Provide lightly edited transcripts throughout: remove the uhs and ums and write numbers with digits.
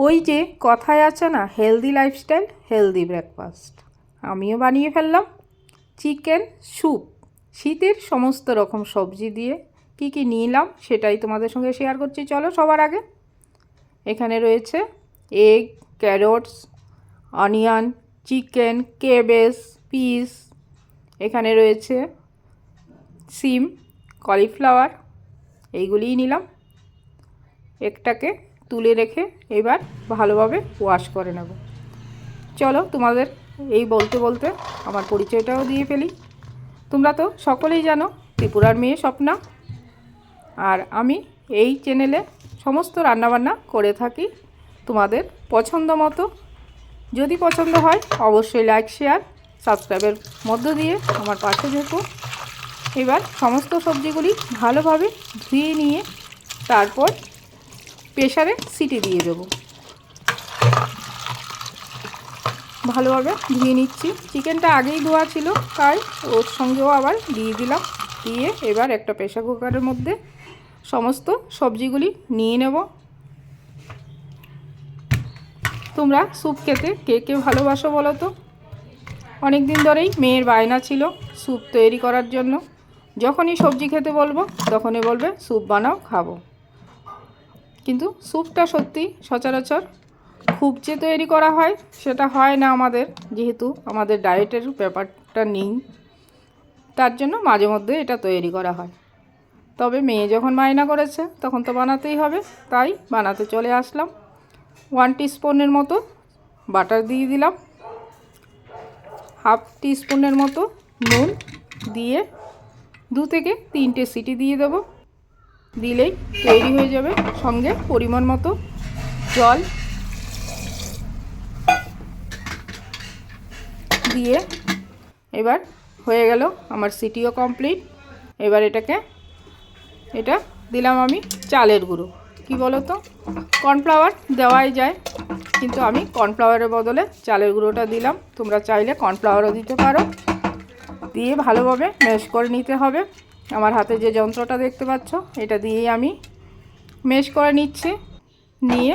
ওই যে কথায় আছে না, হেলদি লাইফস্টাইল হেলদি ব্রেকফাস্ট, আমিও বানিয়ে ফেললাম চিকেন স্যুপ। শীতের সমস্ত রকম সবজি দিয়ে কি কি নিলাম সেটাই তোমাদের সঙ্গে শেয়ার করছি। চলো, সবার আগে এখানে রয়েছে egg, carrots, onion, chicken, cabbage, piece. এখানে রয়েছে সিম, কলিফ্লাওয়ার, এইগুলিই নিলাম। একটাকে তুলে রেখে এবার ভালোভাবে ওয়াশ করে নেব। চলো, তোমাদের এই বলতে বলতে আমার পরিচয়টাও দিয়ে ফেলি। তোমরা তো সকলেই জানো ত্রিপুরার মেয়ে স্বপ্না, আর আমি এই চ্যানেলে সমস্ত রান্নাবান্না করে থাকি তোমাদের পছন্দ মতো। যদি পছন্দ হয় অবশ্যই লাইক, শেয়ার, সাবস্ক্রাইবের মধ্য দিয়ে আমার পাশে থেকো। এবার সমস্ত সবজিগুলি ভালোভাবে ধুয়ে নিয়ে তারপর প্রেসারে সিটি দিয়ে দেবো। ভালোভাবে ধুয়ে নিচ্ছি। চিকেনটা আগেই ধোয়া ছিল, তাই ওর সঙ্গেও আবার দিয়ে দিলাম। দিয়ে এবার একটা প্রেসার কুকারের মধ্যে সমস্ত সবজিগুলি নিয়ে নেব। তোমরা স্যুপ খেতে কে কে ভালোবাসো বলো তো? অনেক দিন ধরেই মেয়ের বায়না ছিল স্যুপ তৈরি করার জন্য। যখনই সবজি খেতে বলবো তখনই বলবে স্যুপ বানাও, খাবো। কিন্তু স্যুপটা সত্যি সচরাচর খুব যে তৈরি করা হয় সেটা হয় না আমাদের, যেহেতু আমাদের ডায়েটের ব্যাপারটা নেই, তার জন্য মাঝে মধ্যে এটা তৈরি করা হয়। তবে মেয়ে যখন বায়না করেছে তখন তো বানাতেই হবে, তাই বানাতে চলে আসলাম। 1 টিস্পুনের মতো বাটার দিয়ে দিলাম, 1/2 টিস্পুনের মতো নুন দিয়ে 2 থেকে 3টে সিটি দিয়ে দেবো। দিলেই তৈরি হয়ে যাবে। সঙ্গে পরিমাণ মতো জল দিয়ে এবার হয়ে গেল আমার সিটিও কমপ্লিট। এবার এটা দিলাম আমি চালের গুঁড়ো। কি বলো তো, কর্নফ্লাওয়ার দেওয়াই যায়, কিন্তু আমি কর্নফ্লাওয়ারের বদলে চালের গুঁড়োটা দিলাম। তোমরা চাইলে কর্নফ্লাওয়ারও দিতে পারো। দিয়ে ভালোভাবে ম্যাশ করে নিতে হবে। আমার হাতে যে যন্ত্রটা দেখতে পাচ্ছ এটা দিয়েই আমি ম্যাশ করে নিচ্ছি। নিয়ে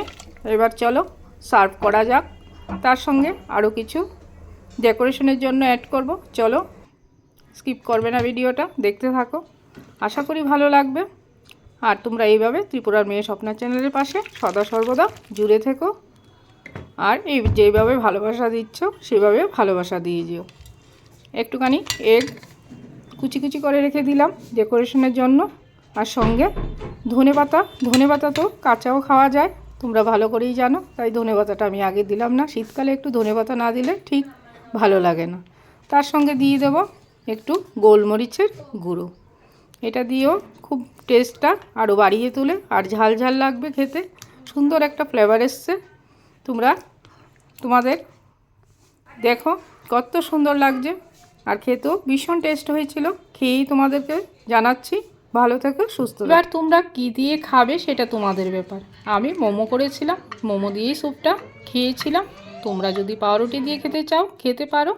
এবার চলো সার্ভ করা যাক। তার সঙ্গে আরও কিছু ডেকোরেশনের জন্য অ্যাড করব। চলো, স্কিপ করবে না, ভিডিওটা দেখতে থাকো, আশা করি ভালো লাগবে। আর তোমরা এইভাবে ত্রিপুরার মেয়ে স্বপ্না চ্যানেলের পাশে সদা সর্বদা জুড়ে থেকো। আর এই যেইভাবে ভালোবাসা দিচ্ছ সেভাবে ভালোবাসা দিয়ে যেও। একটুখানি এগ কুচি কুচি করে রেখে দিলাম ডেকোরেশনের জন্য। আর সঙ্গে ধনেপাতা তো কাঁচাও খাওয়া যায়, তোমরা ভালো করেই জানো, তাই ধনেপাতাটা আমি আগে দিলাম না। শীতকালে একটু ধনেপাতা না দিলে ঠিক ভালো লাগে না। তার সঙ্গে দিয়ে দেব একটু গোলমরিচের গুঁড়ো। এটা দিয়েও খুব টেস্টটা আরও বাড়িয়ে তোলে, আর ঝাল ঝাল লাগবে খেতে, সুন্দর একটা ফ্লেভার এসছে। তোমাদের দেখো কত সুন্দর লাগছে, আর খেতেও ভীষণ টেস্ট হয়েছিল। খেয়েই তোমাদেরকে জানাচ্ছি। ভালো থেকো, সুস্থ। এবার তোমরা কী দিয়ে খাবে সেটা তোমাদের ব্যাপার। আমি মোমো করেছিলাম, মোমো দিয়েই স্যুপটা খেয়েছিলাম। তোমরা যদি পাউরুটি দিয়ে খেতে চাও খেতে পারো।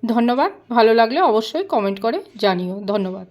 ধন্যবাদ। ভালো লাগলে অবশ্যই কমেন্ট করে জানিও। ধন্যবাদ।